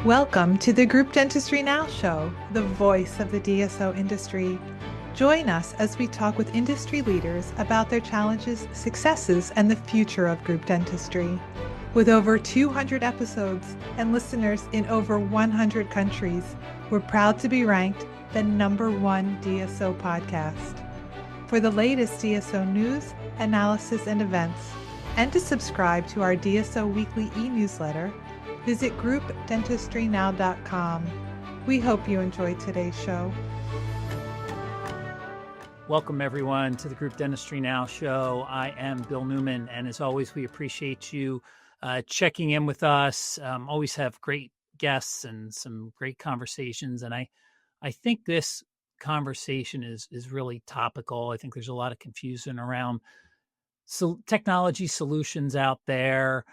Welcome to the Group Dentistry Now show, the voice of the DSO industry. Join us as we talk with industry leaders about their challenges, successes, and the future of group dentistry. With over 200 episodes and listeners in over 100 countries, we're proud to be ranked the #1 DSO podcast. For the latest DSO news, analysis, and events, and to subscribe to our DSO weekly e-newsletter, visit groupdentistrynow.com. We hope you enjoyed today's show. Welcome, everyone, to the Group Dentistry Now show. I am Bill Newman, and as always, we appreciate you checking in with us. Always have great guests and some great conversations, and I think this conversation is really topical. I think there's a lot of confusion around technology solutions out there,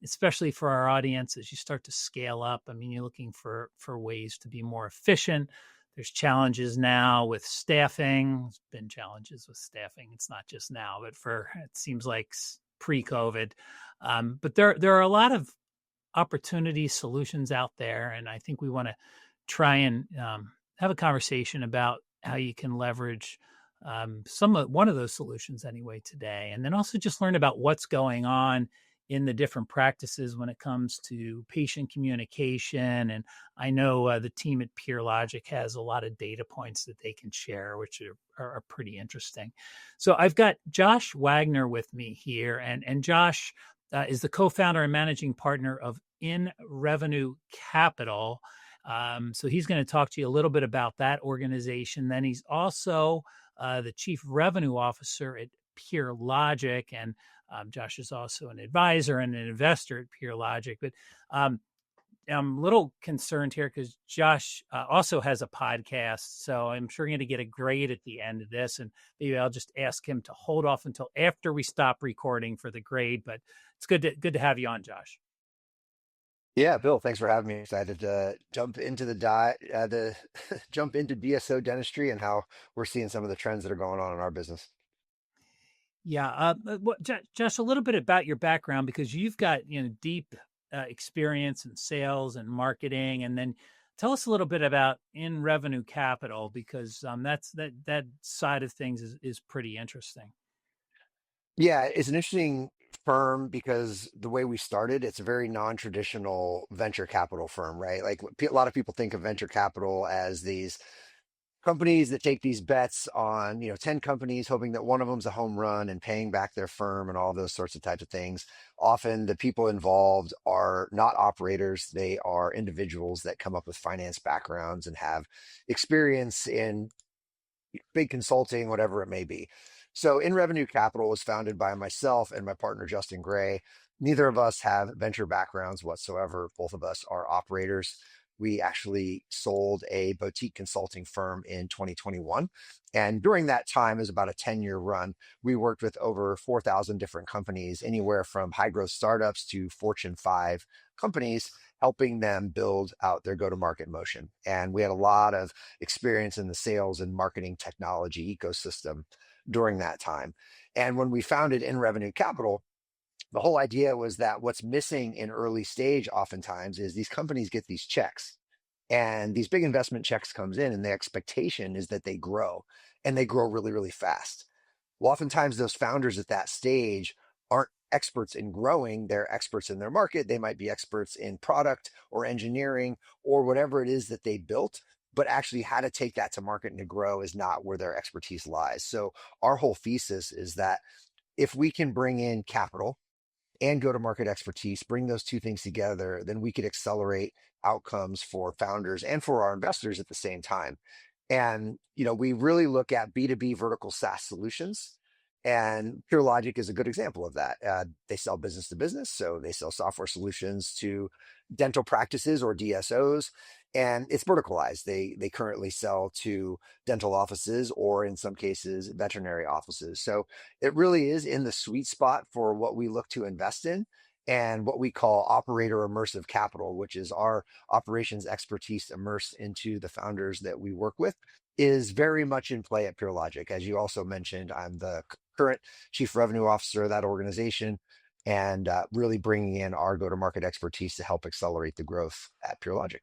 especially for our audience as you start to scale up. I mean, you're looking for ways to be more efficient. There's challenges now with staffing. There's been challenges with staffing. It's not just now, but it seems like pre-COVID. But there are a lot of opportunity solutions out there, and I think we want to try and have a conversation about how you can leverage one of those solutions anyway today, and then also just learn about what's going on in the different practices when it comes to patient communication. And I know the team at PeerLogic has a lot of data points that they can share, which are pretty interesting. So I've got Josh Wagner with me here, and Josh is the co-founder and managing partner of InRevenue Capital. So he's going to talk to you a little bit about that organization. Then he's also the chief revenue officer at PeerLogic, and Josh is also an advisor and an investor at PeerLogic. But I'm a little concerned here because Josh also has a podcast, so I'm sure going to get a grade at the end of this, and maybe I'll just ask him to hold off until after we stop recording for the grade. But it's good to have you on, Josh. Yeah, Bill, thanks for having me. Excited to jump into jump into DSO dentistry and how we're seeing some of the trends that are going on in our business. Yeah, Josh, a little bit about your background, because you've got deep experience in sales and marketing, and then tell us a little bit about InRevenue Capital, because that side of things is pretty interesting. Yeah, it's an interesting firm because the way we started, it's a very non-traditional venture capital firm, right? Like a lot of people think of venture capital as these companies that take these bets on 10 companies, hoping that one of them's a home run and paying back their firm and all those sorts of types of things. Often the people involved are not operators. They are individuals that come up with finance backgrounds and have experience in big consulting, whatever it may be. So InRevenue Capital was founded by myself and my partner, Justin Gray. Neither of us have venture backgrounds whatsoever. Both of us are operators. We actually sold a boutique consulting firm in 2021. And during that time, it was about a 10-year run. We worked with over 4,000 different companies, anywhere from high growth startups to Fortune 5 companies, helping them build out their go-to-market motion. And we had a lot of experience in the sales and marketing technology ecosystem during that time. And when we founded InRevenue Capital, the whole idea was that what's missing in early stage oftentimes is these companies get these checks, and these big investment checks comes in, and the expectation is that they grow, and they grow really, really fast. Well, oftentimes those founders at that stage aren't experts in growing. They're experts in their market. They might be experts in product or engineering or whatever it is that they built, but actually how to take that to market and to grow is not where their expertise lies. So our whole thesis is that if we can bring in capital and go-to-market expertise, bring those two things together, then we could accelerate outcomes for founders and for our investors at the same time. And we really look at B2B vertical SaaS solutions, and PeerLogic is a good example of that. They sell business to business, so they sell software solutions to dental practices or DSOs, and it's verticalized. They currently sell to dental offices, or in some cases, veterinary offices. So it really is in the sweet spot for what we look to invest in, and what we call operator immersive capital, which is our operations expertise immersed into the founders that we work with, is very much in play at PeerLogic. As you also mentioned, I'm the current chief revenue officer of that organization. and really bringing in our go-to-market expertise to help accelerate the growth at PeerLogic.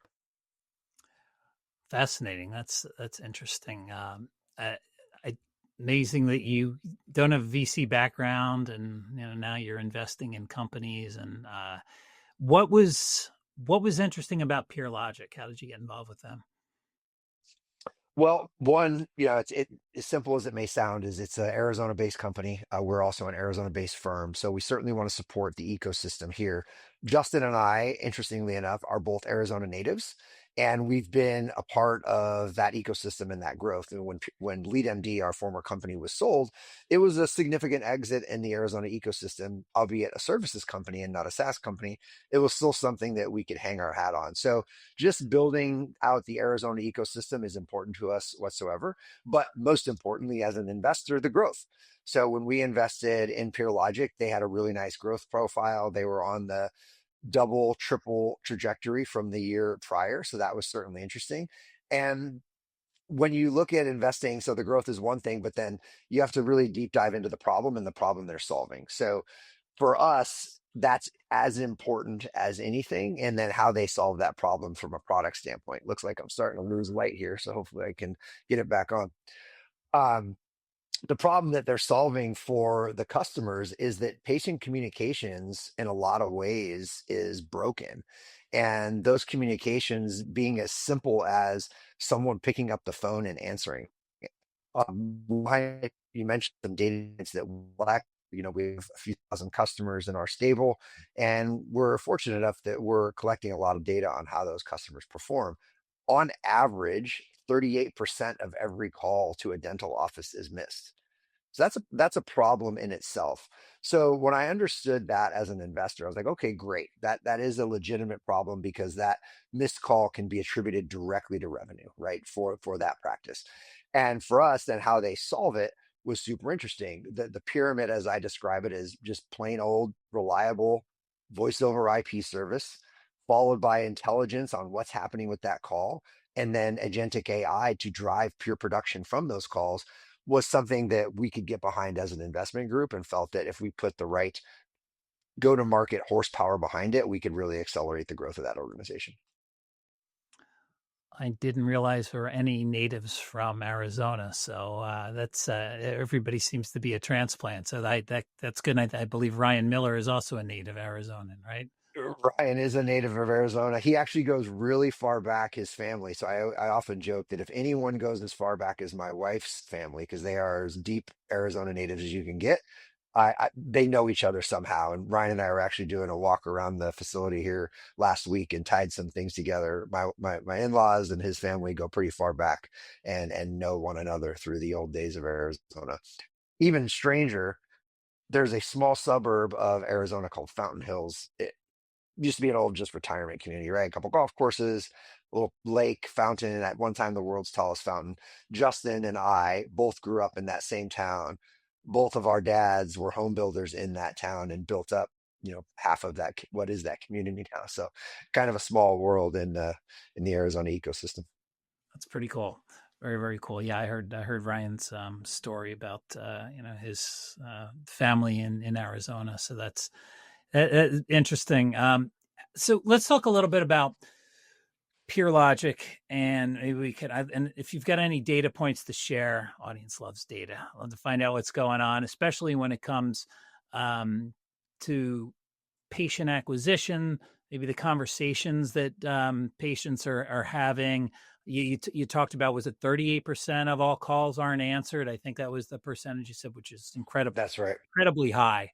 Fascinating. That's interesting. I, amazing that you don't have VC background, and now you're investing in companies. And what was what was interesting about PeerLogic? How did you get involved with them? Well, one, as simple as it may sound, is it's an Arizona-based company. We're also an Arizona-based firm, so we certainly want to support the ecosystem here. Justin and I, interestingly enough, are both Arizona natives, and we've been a part of that ecosystem and that growth. And when LeadMD, our former company, was sold, it was a significant exit in the Arizona ecosystem, albeit a services company and not a SaaS company. It was still something that we could hang our hat on. So just building out the Arizona ecosystem is important to us whatsoever. But most importantly, as an investor, the growth. So when we invested in PeerLogic, they had a really nice growth profile. They were on the double, triple trajectory from the year prior. So that was certainly interesting. And when you look at investing, so the growth is one thing, but then you have to really deep dive into the problem and the problem they're solving. So for us, that's as important as anything. And then how they solve that problem from a product standpoint. Looks like I'm starting to lose light here. So hopefully I can get it back on. Um, the problem that they're solving for the customers is that patient communications in a lot of ways is broken. And those communications being as simple as someone picking up the phone and answering. You mentioned some data points that lack. We have a few thousand customers in our stable, and we're fortunate enough that we're collecting a lot of data on how those customers perform. On average, 38% of every call to a dental office is missed. So that's a problem in itself. So when I understood that as an investor, I was like, okay, great. That is a legitimate problem because that missed call can be attributed directly to revenue, right? For that practice. And for us, then how they solve it was super interesting. The pyramid, as I describe it, is just plain old reliable voice over IP service, followed by intelligence on what's happening with that call, and then agentic AI to drive pure production from those calls was something that we could get behind as an investment group, and felt that if we put the right go to market horsepower behind it, we could really accelerate the growth of that organization. I didn't realize there were any natives from Arizona, so that's everybody seems to be a transplant. So that's good. I believe Ryan Miller is also a native Arizonan, right? Ryan is a native of Arizona. He actually goes really far back, his family. So I often joke that if anyone goes as far back as my wife's family, because they are as deep Arizona natives as you can get, they know each other somehow. And Ryan and I were actually doing a walk around the facility here last week and tied some things together. My in-laws and his family go pretty far back and know one another through the old days of Arizona. Even stranger, there's a small suburb of Arizona called Fountain Hills. It used to be an old just retirement community, right? A couple golf courses, a little lake fountain, and at one time the world's tallest fountain. Justin and I both grew up in that same town. Both of our dads were home builders in that town and built up, half of that. What is that community now? So, kind of a small world in the Arizona ecosystem. That's pretty cool. Very, very cool. Yeah, I heard Ryan's story about his family in Arizona. So that's interesting. So let's talk a little bit about PeerLogic, and maybe we could. And if you've got any data points to share, audience loves data. I love to find out what's going on, especially when it comes to patient acquisition, maybe the conversations that patients are having. You talked about, was it 38% of all calls aren't answered? I think that was the percentage you said, which is That's right. incredibly high.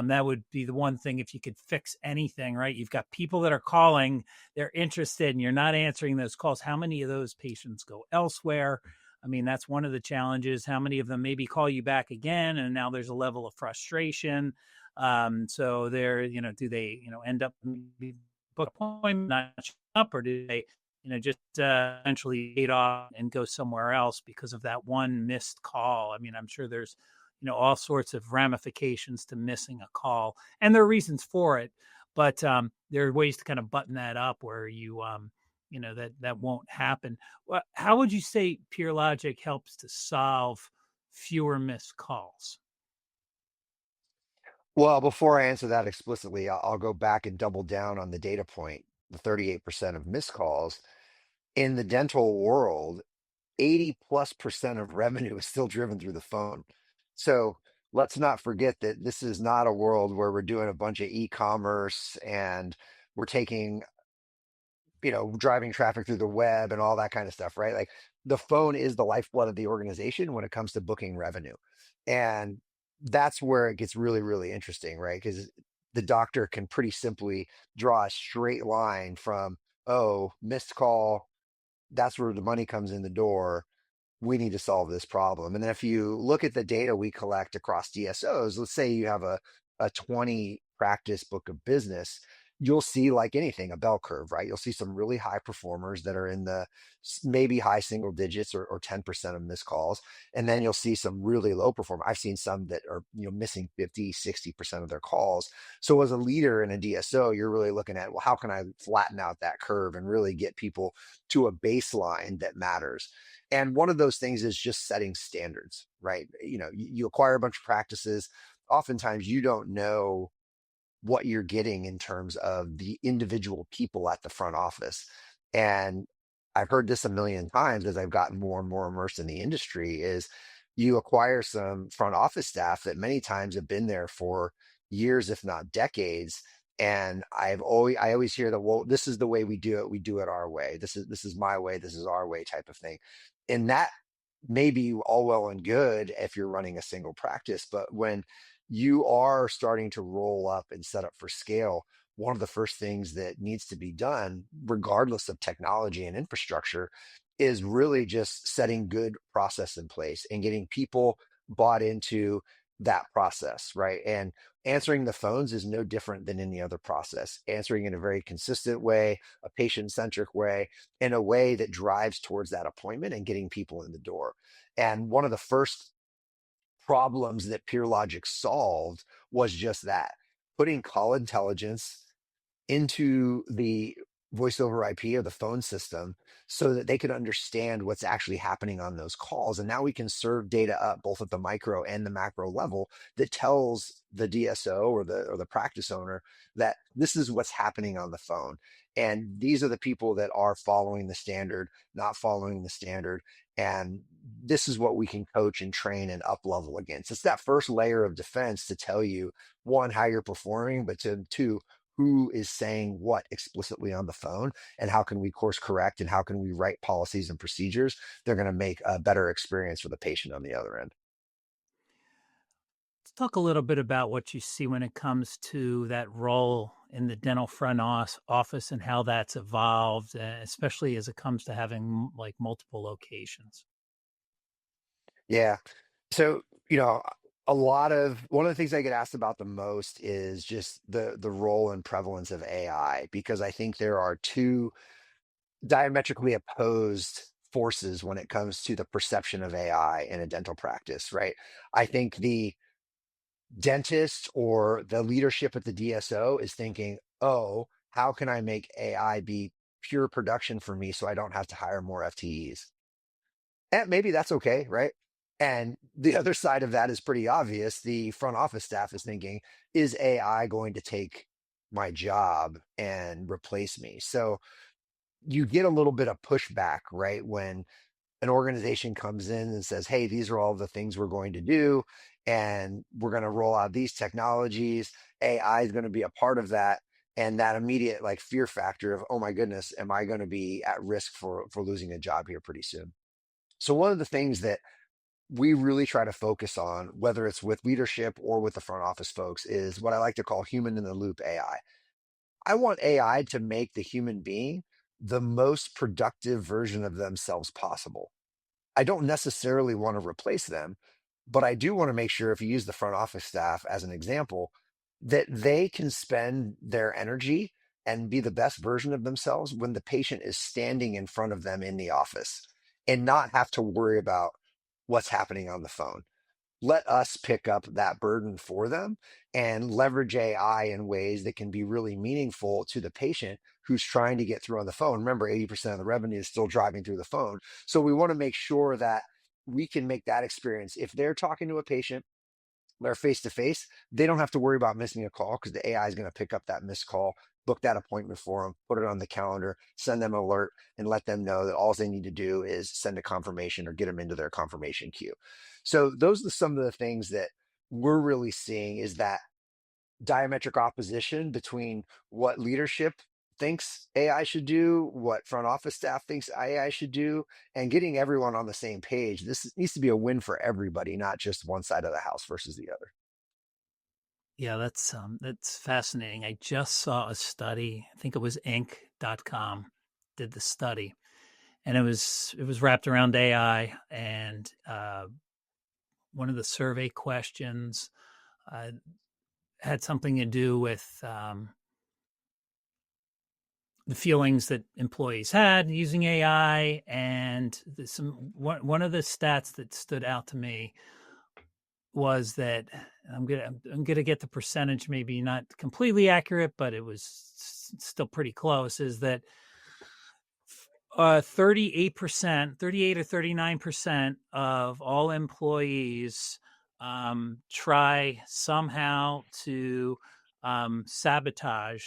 That would be the one thing, if you could fix anything, right? You've got people that are calling, they're interested, and you're not answering those calls. How many of those patients go elsewhere? I mean, that's one of the challenges. How many of them maybe call you back again, and now there's a level of frustration? So they're, do they, end up book appointment, not show up, or do they, just eventually fade off and go somewhere else because of that one missed call? I mean, I'm sure there's, all sorts of ramifications to missing a call, and there are reasons for it, but there are ways to kind of button that up where that won't happen. How would you say PeerLogic helps to solve fewer missed calls? Well, before I answer that explicitly, I'll go back and double down on the data point, the 38% of missed calls. In the dental world, 80+% of revenue is still driven through the phone. So let's not forget that this is not a world where we're doing a bunch of e-commerce and we're taking, driving traffic through the web and all that kind of stuff, right? Like the phone is the lifeblood of the organization when it comes to booking revenue. And that's where it gets really, really interesting, right? Because the doctor can pretty simply draw a straight line from, oh, missed call, that's where the money comes in the door. We need to solve this problem. And then if you look at the data we collect across DSOs, let's say you have a 20 practice book of business, you'll see, like anything, a bell curve, right? You'll see some really high performers that are in the maybe high single digits or 10% of missed calls. And then you'll see some really low performers. I've seen some that are, missing 50, 60% of their calls. So as a leader in a DSO, you're really looking at, well, how can I flatten out that curve and really get people to a baseline that matters? And one of those things is just setting standards, right? You acquire a bunch of practices. Oftentimes you don't know what you're getting in terms of the individual people at the front office. And I've heard this a million times as I've gotten more and more immersed in the industry is you acquire some front office staff that many times have been there for years, if not decades. And I always hear that, well, this is the way we do it. We do it our way. This is my way. This is our way type of thing. And that may be all well and good if you're running a single practice, but when you are starting to roll up and set up for scale, one of the first things that needs to be done, regardless of technology and infrastructure, is really just setting good process in place and getting people bought into that process, right? And answering the phones is no different than any other process. Answering in a very consistent way, a patient-centric way, in a way that drives towards that appointment and getting people in the door. And one of the first problems that PeerLogic solved was just that, putting call intelligence into the voice over IP or the phone system so that they could understand what's actually happening on those calls. And now we can serve data up both at the micro and the macro level that tells the DSO or the practice owner that this is what's happening on the phone. And these are the people that are following the standard, not following the standard. And this is what we can coach and train and up level against. It's that first layer of defense to tell you, one, how you're performing, but two, who is saying what explicitly on the phone and how can we course correct and how can we write policies and procedures they're going to make a better experience for the patient on the other end. Let's talk a little bit about what you see when it comes to that role in the dental office and how that's evolved, especially as it comes to having like multiple locations. Yeah. So, a lot of one of the things I get asked about the most is just the role and prevalence of AI, because I think there are two diametrically opposed forces when it comes to the perception of AI in a dental practice, right? I think the dentist or the leadership at the DSO is thinking, oh, how can I make AI be pure production for me so I don't have to hire more FTEs? And maybe that's okay, right? And the other side of that is pretty obvious. The front office staff is thinking, is AI going to take my job and replace me? So you get a little bit of pushback, right? When an organization comes in and says, hey, these are all the things we're going to do, and we're going to roll out these technologies. AI is going to be a part of that. And that immediate like fear factor of, oh my goodness, am I going to be at risk for losing a job here pretty soon? So one of the things that we really try to focus on, whether it's with leadership or with the front office folks, is what I like to call human in the loop AI. I want AI to make the human being the most productive version of themselves possible. I don't necessarily want to replace them, but I do want to make sure, if you use the front office staff as an example, that they can spend their energy and be the best version of themselves when the patient is standing in front of them in the office and not have to worry about what's happening on the phone. Let us pick up that burden for them and leverage AI in ways that can be really meaningful to the patient who's trying to get through on the phone. Remember, 80% of the revenue is still driving through the phone. So we want to make sure that we can make that experience. If they're talking to a patient, they're face to face, they don't have to worry about missing a call because the AI is going to pick up that missed call, book that appointment for them, put it on the calendar, send them an alert, and let them know that all they need to do is send a confirmation or get them into their confirmation queue. So those are some of the things that we're really seeing, is that diametric opposition between what leadership thinks AI should do, what front office staff thinks AI should do, and getting everyone on the same page. This needs to be a win for everybody, not just one side of the house versus the other. Yeah, that's fascinating. I just saw a study. I think it was Inc.com did the study, and it was wrapped around AI. And one of the survey questions uh, had something to do with the feelings that employees had using AI. And one of the stats that stood out to me was that I'm gonna get the percentage maybe not completely accurate, but it was still pretty close. Is that 38%, 38 or 39% of all employees try somehow to sabotage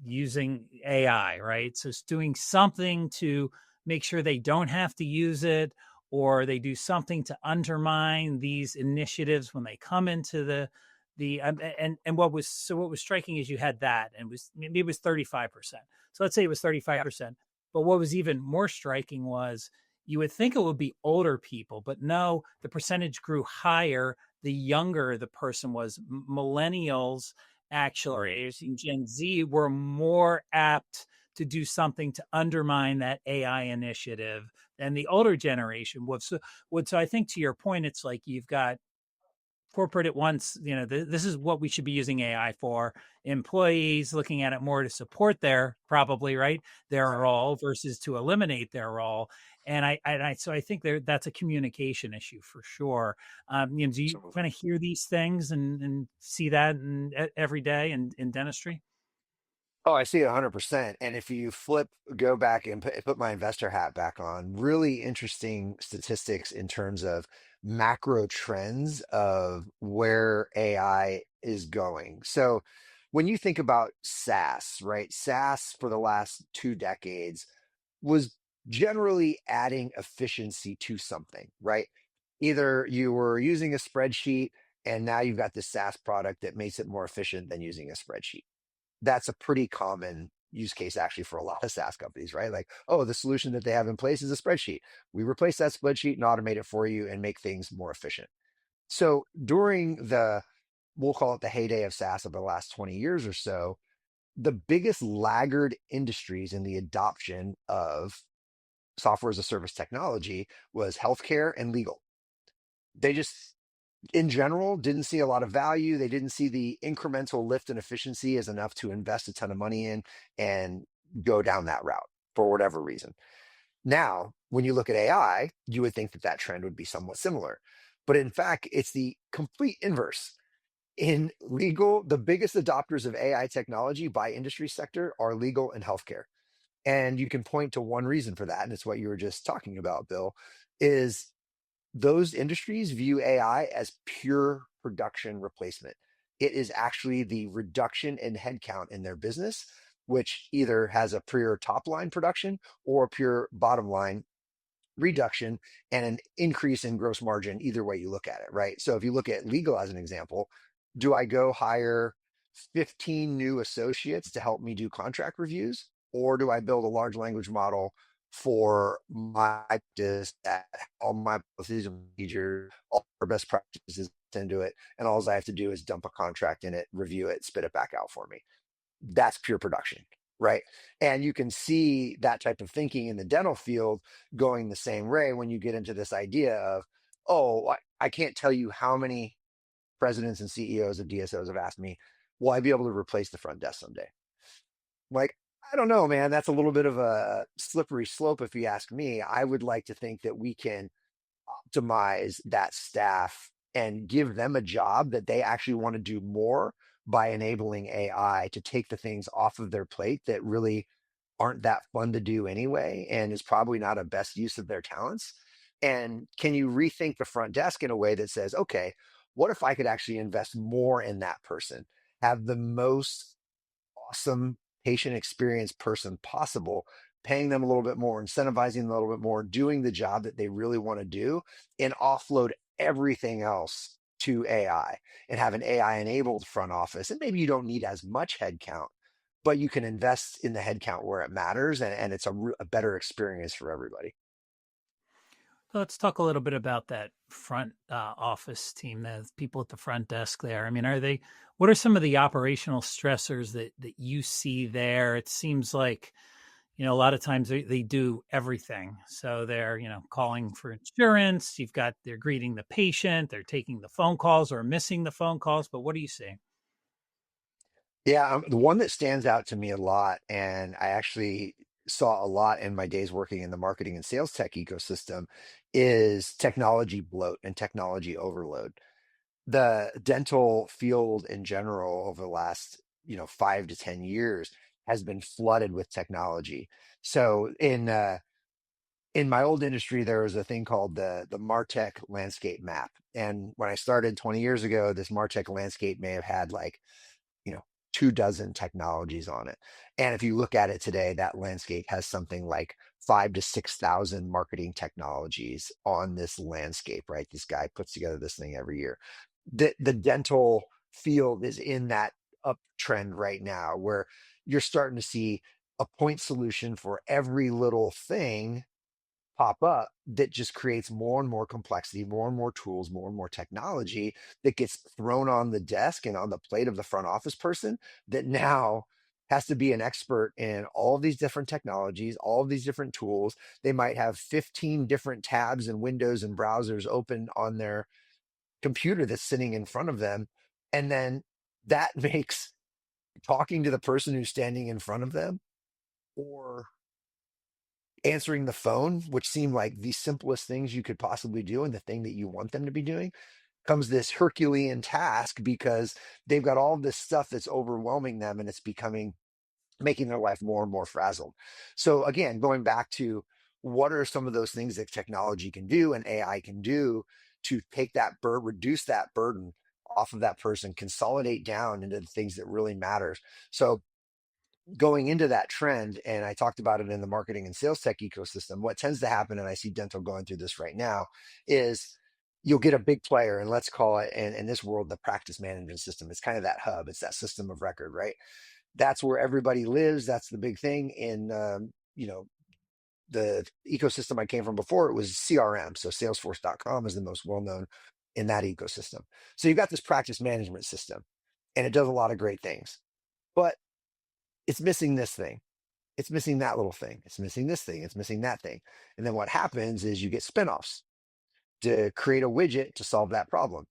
using AI, right? So it's doing something to make sure they don't have to use it, or they do something to undermine these initiatives when they come into and what was striking is you had that, and maybe it was 35%. So let's say it was 35%. But what was even more striking was you would think it would be older people, but no, the percentage grew higher the younger the person was. Millennials, actually, Gen Z, were more apt to do something to undermine that AI initiative than the older generation would. So I think, to your point, it's like you've got corporate at once, this is what we should be using AI for. Employees looking at it more to support probably, right, their role versus to eliminate their role. So I think that's a communication issue for sure. Do you So kind of hear these things and see that every day in dentistry? oh, I see it 100%. And if you go back and put my investor hat back on, really interesting statistics in terms of macro trends of where AI is going. So when you think about SaaS, right? SaaS for the last 2 decades was generally adding efficiency to something, right? Either you were using a spreadsheet and now you've got this SaaS product that makes it more efficient than using a spreadsheet. That's a pretty common use case actually for a lot of SaaS companies, right? Like, oh, the solution that they have in place is a spreadsheet. We replace that spreadsheet and automate it for you and make things more efficient. So during we'll call it the heyday of SaaS over the last 20 years or so, the biggest laggard industries in the adoption of software as a service technology was healthcare and legal. They just, in general, didn't see a lot of value. They didn't see the incremental lift and efficiency as enough to invest a ton of money in and go down that route for whatever reason. Now, when you look at AI, you would think that that trend would be somewhat similar. But in fact, it's the complete inverse. In legal, the biggest adopters of AI technology by industry sector are legal and healthcare. And you can point to one reason for that, and it's what you were just talking about, Bill, is those industries view AI as pure production replacement. It is actually the reduction in headcount in their business, which either has a pure top line production or a pure bottom line reduction and an increase in gross margin, either way you look at it, right? So if you look at legal as an example, do I go hire 15 new associates to help me do contract reviews? Or do I build a large language model for my practice that all my policies and procedures, all our best practices into it, and all I have to do is dump a contract in it, review it, spit it back out for me? That's pure production, right? And you can see that type of thinking in the dental field going the same way when you get into this idea of, oh, I can't tell you how many presidents and CEOs of DSOs have asked me, will I be able to replace the front desk someday? Like, I don't know, man. That's a little bit of a slippery slope if you ask me. I would like to think that we can optimize that staff and give them a job that they actually want to do more by enabling AI to take the things off of their plate that really aren't that fun to do anyway, and is probably not a best use of their talents. And can you rethink the front desk in a way that says, okay, What if I could actually invest more in that person, have the most awesome patient experience person possible, paying them a little bit more, incentivizing them a little bit more, doing the job that they really want to do, and offload everything else to AI and have an AI enabled front office. And maybe you don't need as much headcount, but you can invest in the headcount where it matters, and it's a better experience for everybody. Let's talk a little bit about that front office team, the people at the front desk there. I mean, what are some of the operational stressors that you see there? It seems like, a lot of times they do everything. So they're, calling for insurance. They're greeting the patient, they're taking the phone calls or missing the phone calls. But what do you see? Yeah, the one that stands out to me a lot, and I actually saw a lot in my days working in the marketing and sales tech ecosystem, is technology bloat and technology overload. The dental field in general over the last, 5 to 10 years has been flooded with technology. So in my old industry, there was a thing called the Martech landscape map. And when I started 20 years ago, this Martech landscape may have had like, you know, 2 dozen technologies on it. And if you look at it today, that landscape has something like 5 to 6 thousand marketing technologies on this landscape, right? This guy puts together this thing every year. The dental field is in that uptrend right now where you're starting to see a point solution for every little thing pop up that just creates more and more complexity, more and more tools, more and more technology that gets thrown on the desk and on the plate of the front office person that now has to be an expert in all of these different technologies, all of these different tools. They might have 15 different tabs and windows and browsers open on their computer that's sitting in front of them. And then that makes talking to the person who's standing in front of them or answering the phone, which seem like the simplest things you could possibly do and the thing that you want them to be doing, comes this Herculean task because they've got all this stuff that's overwhelming them and it's becoming making their life more and more frazzled. So again, going back to what are some of those things that technology can do and AI can do to take that reduce that burden off of that person, consolidate down into the things that really matters. So going into that trend, and I talked about it in the marketing and sales tech ecosystem, what tends to happen, and I see dental going through this right now, is you'll get a big player, and let's call it in this world the practice management system. It's kind of that hub, it's that system of record, right? That's where everybody lives. That's the big thing in the ecosystem I came from before. It was CRM, so Salesforce.com is the most well known in that ecosystem. So you've got this practice management system, and it does a lot of great things, but it's missing this thing. It's missing that little thing. It's missing this thing. It's missing that thing. And then what happens is you get spinoffs to create a widget to solve that problem.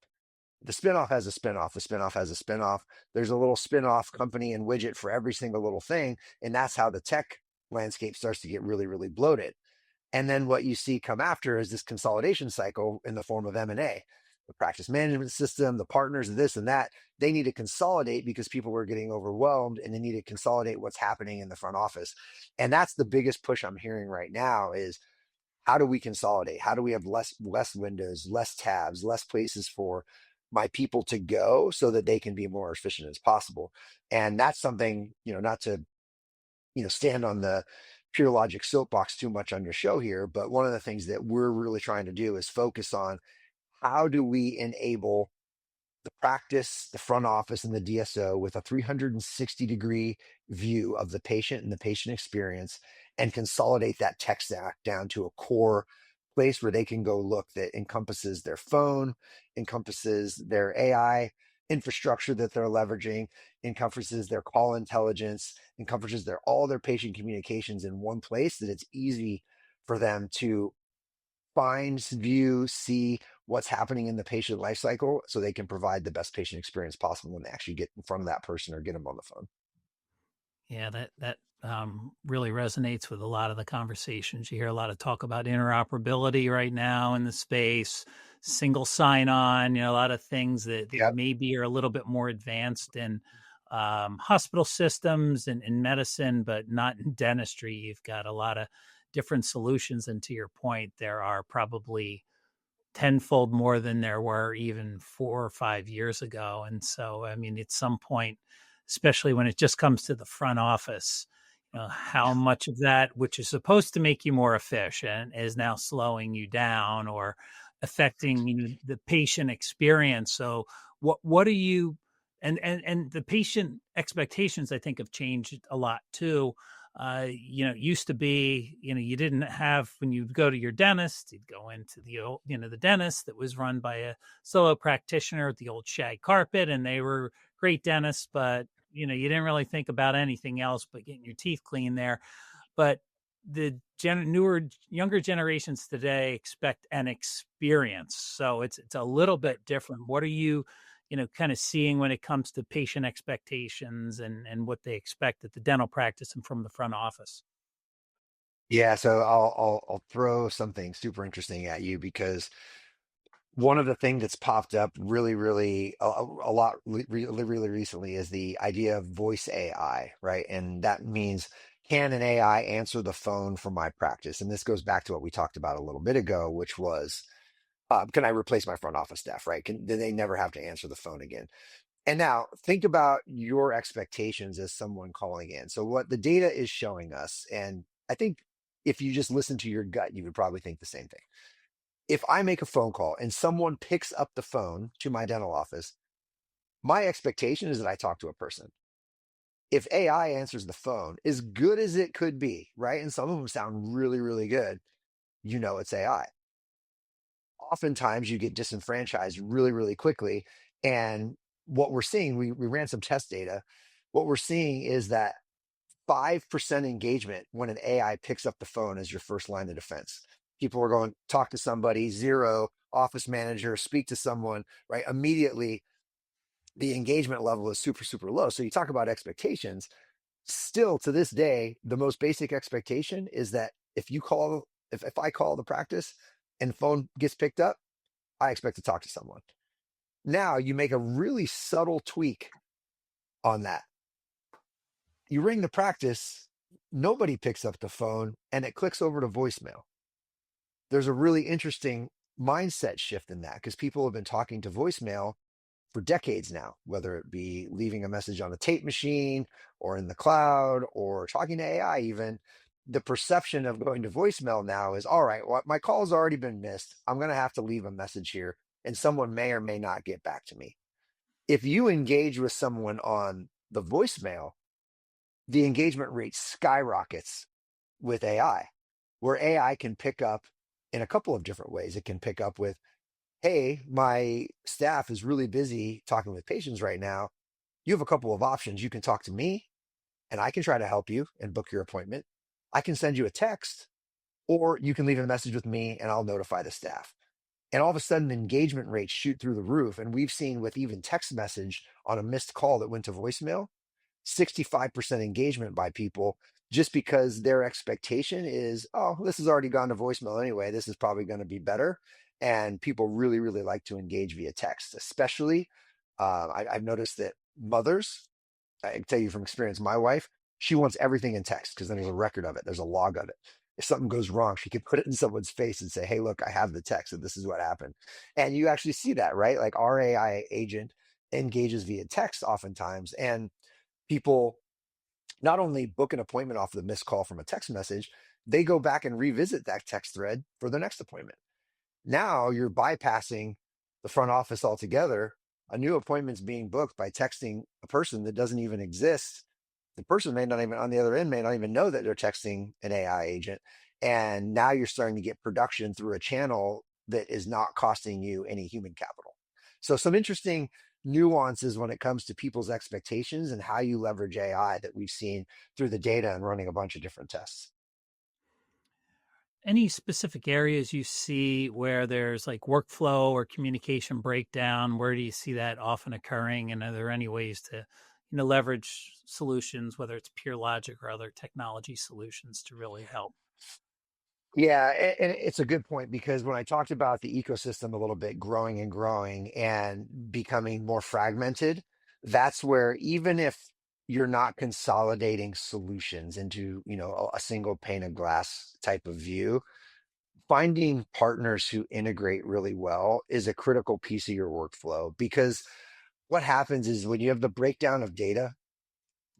The spinoff has a spinoff. The spinoff has a spinoff. There's a little spinoff company and widget for every single little thing. And that's how the tech landscape starts to get really, really bloated. And then what you see come after is this consolidation cycle in the form of M&A. The practice management system, the partners, this and that, they need to consolidate because people are getting overwhelmed and they need to consolidate what's happening in the front office. And that's the biggest push I'm hearing right now is how do we consolidate? How do we have less windows, less tabs, less places for my people to go so that they can be more efficient as possible? And that's something, not to stand on the PeerLogic soapbox too much on your show here, but one of the things that we're really trying to do is focus on how do we enable the practice, the front office, and the DSO with a 360-degree view of the patient and the patient experience and consolidate that tech stack down to a core place where they can go look that encompasses their phone, encompasses their AI infrastructure that they're leveraging, encompasses their call intelligence, encompasses all their patient communications in one place that it's easy for them to find, view, see what's happening in the patient life cycle so they can provide the best patient experience possible when they actually get in front of that person or get them on the phone. Yeah, that really resonates with a lot of the conversations. You hear a lot of talk about interoperability right now in the space, single sign-on, a lot of things that Yep. maybe are a little bit more advanced in hospital systems and in medicine, but not in dentistry. You've got a lot of different solutions. And to your point, there are probably tenfold more than there were even 4 or 5 years ago. And so, I mean, at some point, especially when it just comes to the front office, how much of that, which is supposed to make you more efficient, is now slowing you down or affecting the patient experience. So, what are you? And the patient expectations, I think, have changed a lot too. It used to be, you didn't have, when you go to your dentist, you'd go into the old, the dentist that was run by a solo practitioner, the old shag carpet, and they were great dentists, but you didn't really think about anything else but getting your teeth clean there. But the younger generations today expect an experience, so it's a little bit different. What are you, kind of seeing when it comes to patient expectations and what they expect at the dental practice and from the front office? Yeah, so I'll throw something super interesting at you because one of the things that's popped up really a lot really recently is the idea of voice AI, right? And that means, can an AI answer the phone for my practice? And this goes back to what we talked about a little bit ago, which was, can I replace my front office staff, right? Do they never have to answer the phone again? And now think about your expectations as someone calling in. So what the data is showing us, and I think if you just listen to your gut, you would probably think the same thing. If I make a phone call and someone picks up the phone to my dental office, my expectation is that I talk to a person. If AI answers the phone, as good as it could be, right? And some of them sound really good, it's AI. Oftentimes you get disenfranchised really quickly. And what we're seeing, we ran some test data. What we're seeing is that 5% engagement when an AI picks up the phone as your first line of defense. People are going, talk to somebody, zero, office manager, speak to someone, right? Immediately, the engagement level is super low. So you talk about expectations. Still to this day, the most basic expectation is that if I call the practice and phone gets picked up, I expect to talk to someone. Now you make a really subtle tweak on that. You ring the practice, nobody picks up the phone, and it clicks over to voicemail. There's a really interesting mindset shift in that because people have been talking to voicemail for decades now, whether it be leaving a message on a tape machine or in the cloud or talking to AI even. The perception of going to voicemail now is, all right, well, my call's already been missed. I'm going to have to leave a message here and someone may or may not get back to me. If you engage with someone on the voicemail, the engagement rate skyrockets with AI, where AI can pick up in a couple of different ways. It can pick up with, hey, my staff is really busy talking with patients right now. You have a couple of options. You can talk to me and I can try to help you and book your appointment. I can send you a text, or you can leave a message with me and I'll notify the staff. And all of a sudden, engagement rates shoot through the roof. And we've seen with even text message on a missed call that went to voicemail, 65% engagement by people just because their expectation is, oh, this has already gone to voicemail anyway. This is probably going to be better. And people really like to engage via text, especially. I've noticed that mothers, I can tell you from experience, my wife, she wants everything in text because then there's a record of it, there's a log of it. If something goes wrong, she can put it in someone's face and say, hey, look, I have the text and this is what happened. And you actually see that, right? Like our AI agent engages via text oftentimes. And people not only book an appointment off the missed call from a text message, they go back and revisit that text thread for their next appointment. Now you're bypassing the front office altogether. A new appointment's being booked by texting a person that doesn't even exist. The person may not even, on the other end, may not even know that they're texting an AI agent. And now you're starting to get production through a channel that is not costing you any human capital. So some interesting nuances when it comes to people's expectations and how you leverage AI that we've seen through the data and running a bunch of different tests. Any specific areas you see where there's like workflow or communication breakdown? Where do you see that often occurring? And are there any ways to, leverage solutions, whether it's PeerLogic or other technology solutions, to really help? Yeah, and it's a good point because when I talked about the ecosystem a little bit growing and growing and becoming more fragmented, that's where even if you're not consolidating solutions into, a single pane of glass type of view, finding partners who integrate really well is a critical piece of your workflow, because what happens is when you have the breakdown of data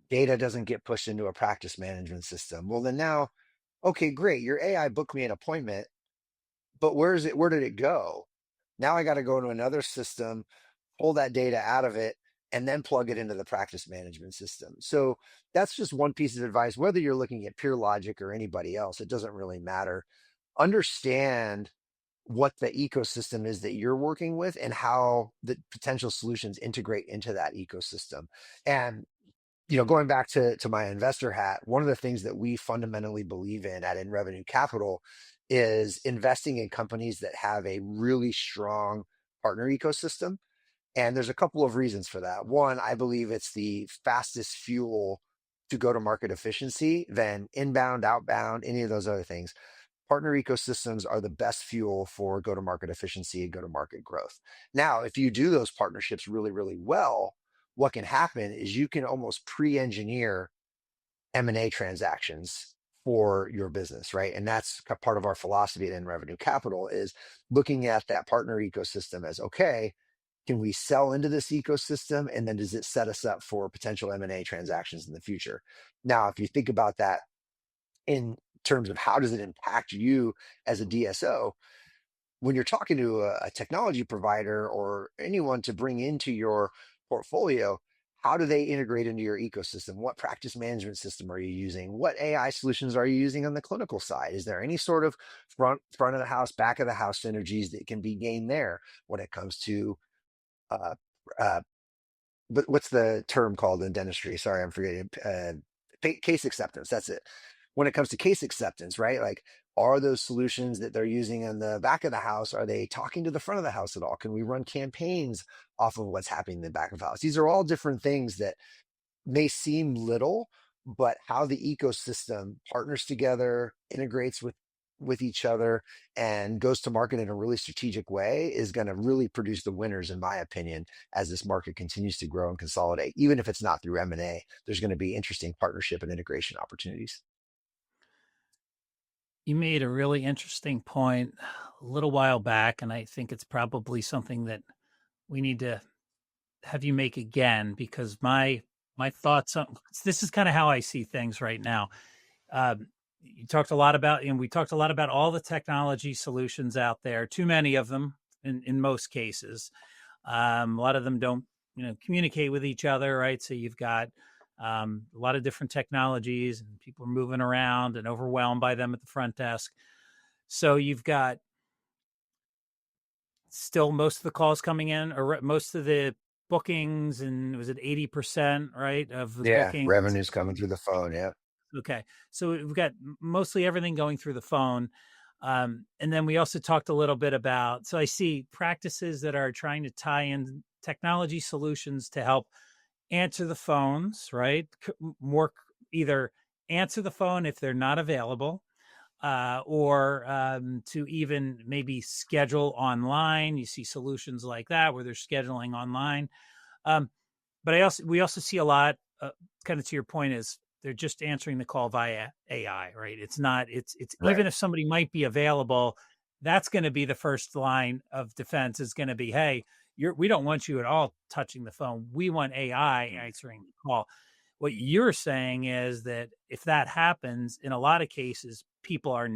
doesn't get pushed into a practice management system. Well, then now, okay, great, your AI booked me an appointment, but where did it go? Now I got to go to another system, pull that data out of it, and then plug it into the practice management system. So that's just one piece of advice. Whether you're looking at PeerLogic or anybody else, it doesn't really matter. Understand what the ecosystem is that you're working with and how the potential solutions integrate into that ecosystem. And going back to my investor hat, one of the things that we fundamentally believe in at InRevenue Capital is investing in companies that have a really strong partner ecosystem. And there's a couple of reasons for that. One, I believe it's the fastest fuel to go to market efficiency than inbound, outbound, any of those other things. Partner ecosystems are the best fuel for go to market efficiency and go to market growth. Now, if you do those partnerships really, really well, what can happen is you can almost pre-engineer M&A transactions for your business, right? And that's part of our philosophy at InRevenue Capital, is looking at that partner ecosystem as, okay, can we sell into this ecosystem? And then does it set us up for potential M&A transactions in the future? Now, if you think about that in terms of how does it impact you as a DSO, when you're talking to a technology provider or anyone to bring into your portfolio, how do they integrate into your ecosystem? What practice management system are you using? What AI solutions are you using on the clinical side? Is there any sort of front of the house, back of the house synergies that can be gained there when it comes to uh, uh, but what's the term called in dentistry? Sorry, I'm forgetting. Case acceptance. That's it. When it comes to case acceptance, right? Like, are those solutions that they're using in the back of the house, are they talking to the front of the house at all? Can we run campaigns off of what's happening in the back of the house? These are all different things that may seem little, but how the ecosystem partners together, integrates with each other, and goes to market in a really strategic way is going to really produce the winners, in my opinion, as this market continues to grow and consolidate. Even if it's not through M&A, there's going to be interesting partnership and integration opportunities. You made a really interesting point a little while back, and I think it's probably something that we need to have you make again, because my thoughts on this is kind of how I see things right now. You talked a lot about, and we talked a lot about all the technology solutions out there. Too many of them, in most cases. A lot of them don't, communicate with each other, right? So you've got a lot of different technologies, and people are moving around and overwhelmed by them at the front desk. So you've got still most of the calls coming in, or most of the bookings, and was it 80%, right, of the Yeah, bookings? revenue's coming through the phone. Yeah. Okay. So we've got mostly everything going through the phone. And then we also talked a little bit about, so I see practices that are trying to tie in technology solutions to help answer the phones, right? More either answer the phone if they're not available, or to even maybe schedule online. You see solutions like that where they're scheduling online. Um, but we also see a lot, kind of to your point, is they're just answering the call via AI, right? It's not, it's Right. even if somebody might be available, that's going to be the first line of defense, is going to be, hey, we don't want you at all touching the phone. We want AI answering the call. What you're saying is that if that happens, in a lot of cases, people are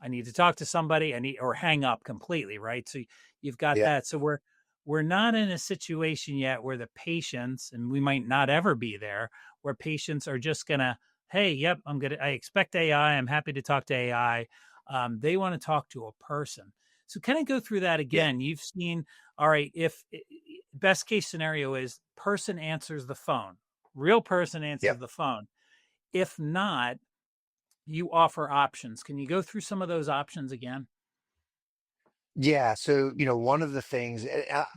I need to talk to somebody. Or hang up completely, right? So you've got Yeah. that. So we're not in a situation yet where the patients, and we might not ever be there, where patients are just gonna, hey, yep, I expect AI. I'm happy to talk to AI. They want to talk to a person. So kind of go through that Yeah. again. You've seen, all right, if best case scenario is person answers the phone, real person answers Yep. the phone. If not, you offer options. Can you go through some of those options again? Yeah, so one of the things,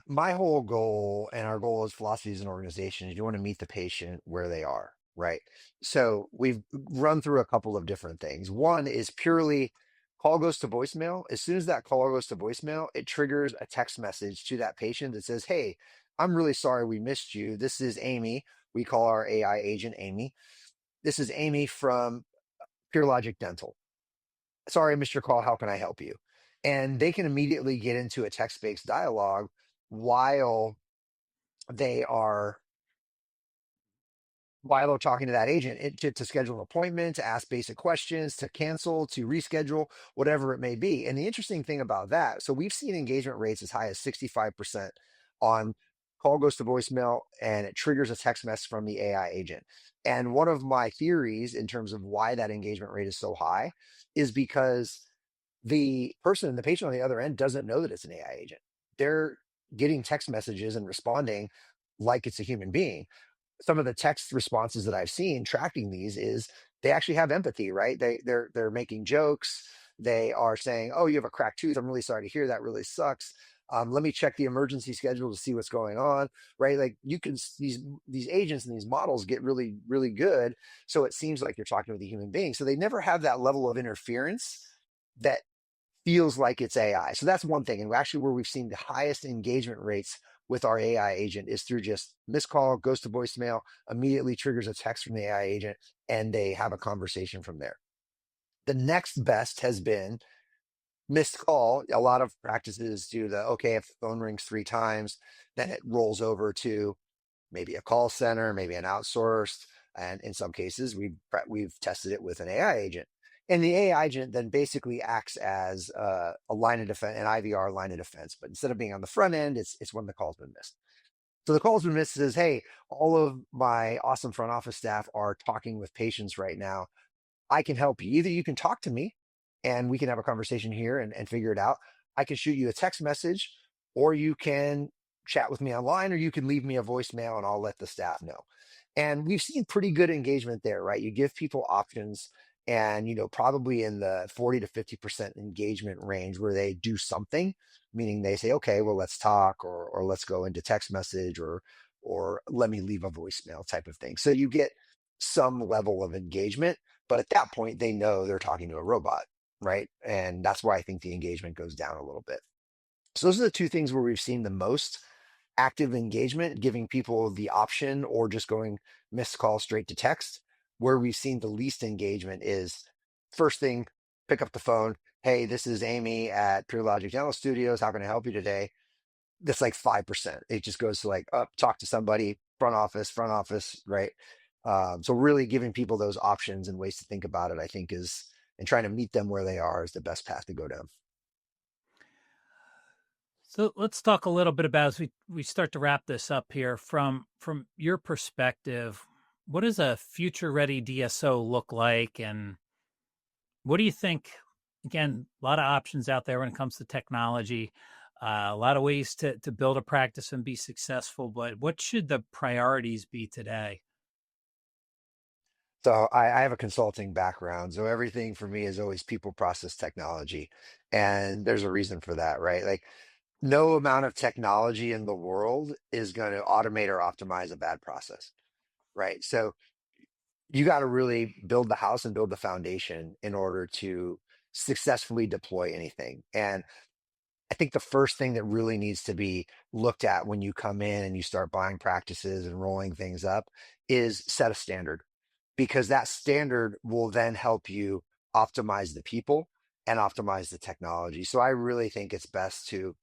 my whole goal and our goal as philosophy as an organization is you want to meet the patient where they are, right? So we've run through a couple of different things. One is purely call goes to voicemail. As soon as that call goes to voicemail, it triggers a text message to that patient that says, "Hey, I'm really sorry we missed you. This is Amy. We call our AI agent Amy. This is Amy from PeerLogic Dental. sorry, Mr. Call, how can I help you? And they can immediately get into a text-based dialogue while they are while they're talking to that agent to schedule an appointment, to ask basic questions, to cancel, to reschedule, whatever it may be. And the interesting thing about that, so we've seen engagement rates as high as 65% on call goes to voicemail and it triggers a text message from the AI agent. And one of my theories in terms of why that engagement rate is so high is because the patient on the other end doesn't know that it's an AI agent. They're getting text messages and responding like it's a human being. Some of the text responses that I've seen tracking these is they actually have empathy, right? They're making jokes. They are saying, "Oh, you have a cracked tooth. I'm really sorry to hear that. Really sucks. Let me check the emergency schedule to see what's going on." Right? Like you can these agents and these models get really good. So it seems like you're talking with a human being. So they never have that level of interference that feels like it's AI. So that's one thing. And actually, where we've seen the highest engagement rates with our AI agent is through just missed call, goes to voicemail, immediately triggers a text from the AI agent, and they have a conversation from there. The next best has been missed call. A lot of practices do the okay, if the phone rings 3 times, then it rolls over to maybe a call center, maybe an outsourced, and in some cases we've tested it with an AI agent. And the AI agent then basically acts as a line of defense, an IVR line of defense. But instead of being on the front end, it's when the call's been missed. So the call's been missed says, "Hey, all of my awesome front office staff are talking with patients right now. I can help you. Either you can talk to me and we can have a conversation here and figure it out. I can shoot you a text message, or you can chat with me online, or you can leave me a voicemail and I'll let the staff know." And we've seen pretty good engagement there, right? You give people options and, probably in the 40 to 50% engagement range where they do something, meaning they say, "Okay, well, let's talk," or let's go into text message, or let me leave a voicemail type of thing. So you get some level of engagement, but at that point, they know they're talking to a robot, right? And that's why I think the engagement goes down a little bit. So those are the two things where we've seen the most active engagement, giving people the option or just going missed call straight to text. Where we've seen the least engagement is first thing, pick up the phone. "Hey, this is Amy at PeerLogic Dental Studios. How can I help you today?" That's like 5%. It just goes to like, up, talk to somebody, front office, right? So really giving people those options and ways to think about it, I think and trying to meet them where they are is the best path to go down. So let's talk a little bit about as we start to wrap this up here from your perspective, what does a future ready DSO look like and what do you think? Again, a lot of options out there when it comes to technology, a lot of ways to build a practice and be successful, but what should the priorities be today? So I have a consulting background. So everything for me is always people, process, technology. And there's a reason for that, right? Like no amount of technology in the world is going to automate or optimize a bad process, right? So you got to really build the house and build the foundation in order to successfully deploy anything. And I think the first thing that really needs to be looked at when you come in and you start buying practices and rolling things up is set a standard, because that standard will then help you optimize the people and optimize the technology. So I really think it's best to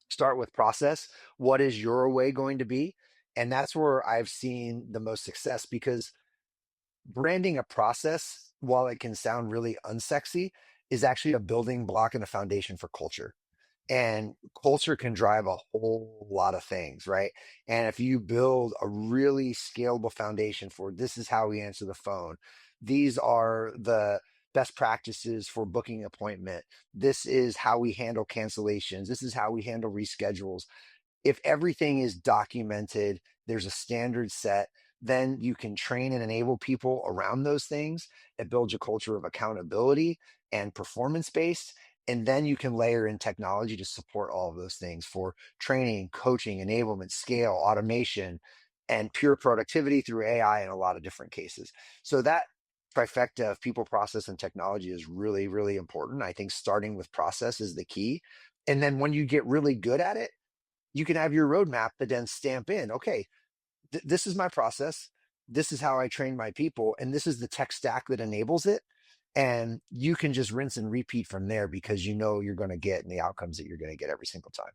start with process. What is your way going to be? And that's where I've seen the most success, because branding a process, while it can sound really unsexy, is actually a building block and a foundation for culture. And culture can drive a whole lot of things, right? And if you build a really scalable foundation for this is how we answer the phone, these are the best practices for booking an appointment, this is how we handle cancellations, this is how we handle reschedules. If everything is documented, there's a standard set, then you can train and enable people around those things. It builds a culture of accountability and performance based. And then you can layer in technology to support all of those things for training, coaching, enablement, scale, automation, and pure productivity through AI in a lot of different cases. So that trifecta of people, process, and technology is really important. I think starting with process is the key. And then when you get really good at it, you can have your roadmap that then stamp in, okay, this is my process. This is how I train my people. And this is the tech stack that enables it. And you can just rinse and repeat from there because you know you're going to get and the outcomes that you're going to get every single time.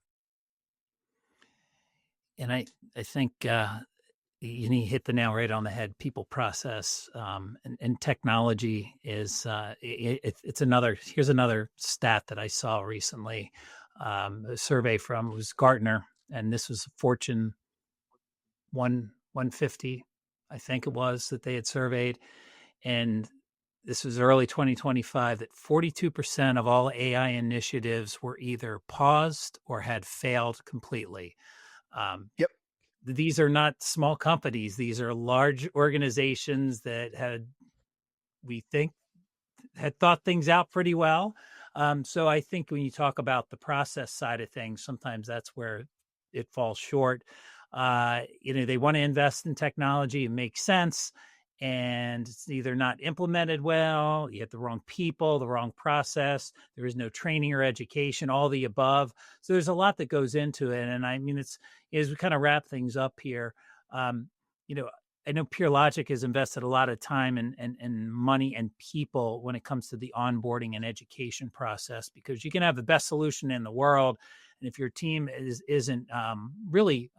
And I think you hit the nail right on the head. People, process, and technology is it's another. Here's another stat that I saw recently. A survey from, it was Gartner, and this was Fortune 150, I think it was, that they had surveyed, and this was early 2025, that 42% of all AI initiatives were either paused or had failed completely. Um, Yep. these are not small companies. These are large organizations that we think, had thought things out pretty well. So I think when you talk about the process side of things, sometimes that's where it falls short. They want to invest in technology. It makes sense. And it's either not implemented well, you have the wrong people, the wrong process, there is no training or education, all the above. So there's a lot that goes into it. And I mean, as we kind of wrap things up here, um, you know, I know PeerLogic has invested a lot of time and money and people when it comes to the onboarding and education process, because you can have the best solution in the world, and if your team isn't really,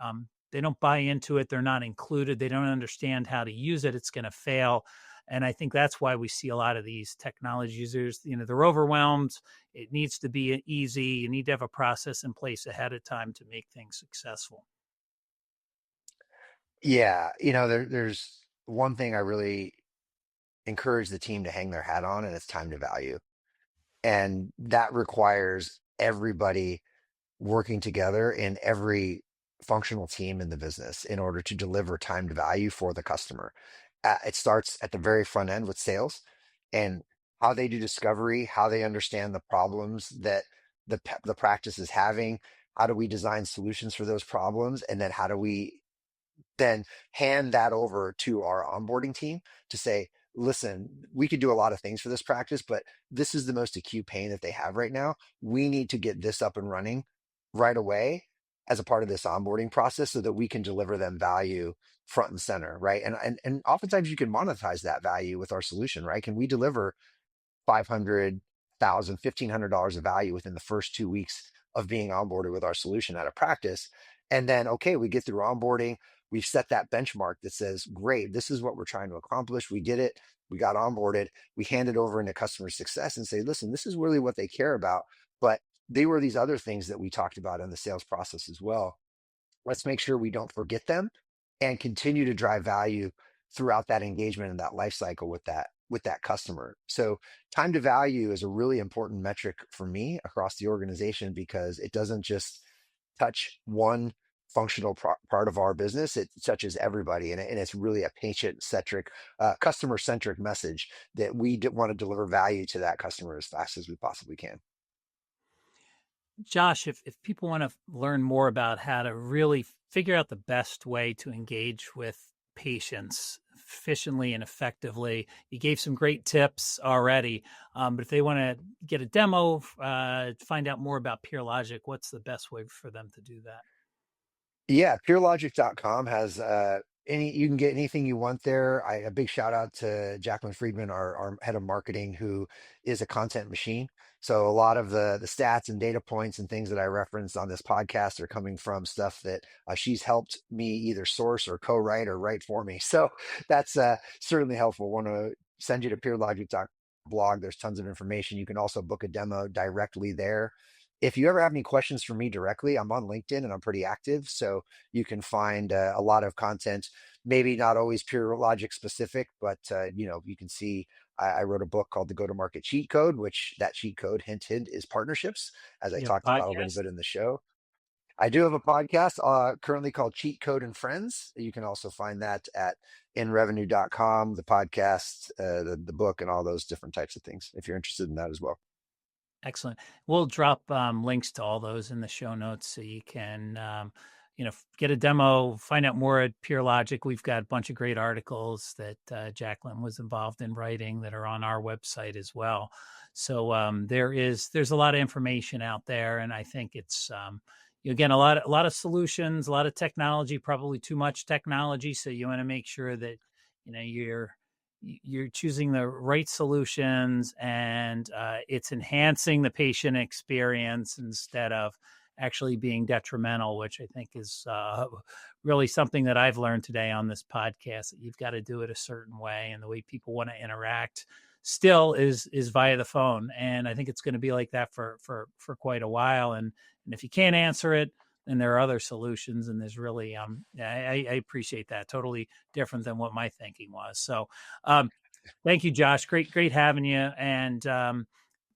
they don't buy into it, they're not included, they don't understand how to use it, it's going to fail. And I think that's why we see a lot of these technology users, they're overwhelmed. It needs to be easy. You need to have a process in place ahead of time to make things successful. Yeah. There's one thing I really encourage the team to hang their hat on, and it's time to value. And that requires everybody working together in every functional team in the business in order to deliver time to value for the customer. It starts at the very front end with sales and how they do discovery, how they understand the problems that the practice is having. How do we design solutions for those problems? And then how do we then hand that over to our onboarding team to say, listen, we could do a lot of things for this practice, but this is the most acute pain that they have right now. We need to get this up and running right away as a part of this onboarding process so that we can deliver them value front and center, right? And oftentimes you can monetize that value with our solution, right? Can we deliver 500,000, $1,500 of value within the first 2 weeks of being onboarded with our solution at a practice? And then, okay, we get through onboarding. We've set that benchmark that says, great, this is what we're trying to accomplish. We did it. We got onboarded. We hand it over into customer success and say, listen, this is really what they care about. But they were these other things that we talked about in the sales process as well. Let's make sure we don't forget them and continue to drive value throughout that engagement and that life cycle with that customer. So time to value is a really important metric for me across the organization because it doesn't just touch one functional part of our business. It touches everybody, and it's really a patient-centric, customer-centric message that we want to deliver value to that customer as fast as we possibly can. Josh, if people want to learn more about how to really figure out the best way to engage with patients efficiently and effectively, you gave some great tips already. But if they want to get a demo, find out more about PeerLogic, what's the best way for them to do that? Yeah, PeerLogic.com has you can get anything you want there. A big shout out to Jacqueline Friedman, our head of marketing, who is a content machine. So a lot of the stats and data points and things that I referenced on this podcast are coming from stuff that she's helped me either source or co-write or write for me. So that's certainly helpful. Want to send you to PeerLogic.blog. There's tons of information. You can also book a demo directly there. If you ever have any questions for me directly, I'm on LinkedIn and I'm pretty active. So you can find a lot of content, maybe not always pure logic specific, but you can see I wrote a book called The Go-to-Market Cheat Code, which that cheat code, hint, hint, is partnerships, as I You have talked a about a little podcast? bit in the show. I do have a podcast currently called Cheat Code and Friends. You can also find that at InRevenue.com, the podcast, the book, and all those different types of things, if you're interested in that as well. Excellent. We'll drop links to all those in the show notes so you can, get a demo, find out more at PeerLogic. We've got a bunch of great articles that Jacqueline was involved in writing that are on our website as well. So there's a lot of information out there, and I think it's again a lot of solutions, a lot of technology, probably too much technology. So you want to make sure that you're you're choosing the right solutions, and it's enhancing the patient experience instead of actually being detrimental, which I think is really something that I've learned today on this podcast, that you've got to do it a certain way, and the way people want to interact still is via the phone. And I think it's going to be like that for quite a while. And if you can't answer it, then there are other solutions. And there's really, I appreciate that. Totally different than what my thinking was. So thank you, Josh. Great having you. And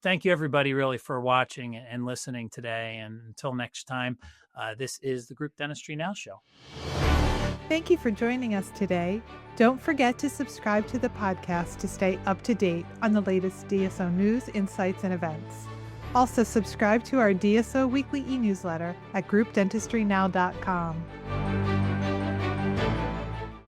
thank you, everybody, really, for watching and listening today. And until next time, this is the Group Dentistry Now Show. Thank you for joining us today. Don't forget to subscribe to the podcast to stay up to date on the latest DSO news, insights, and events. Also, subscribe to our DSO weekly e-newsletter at groupdentistrynow.com.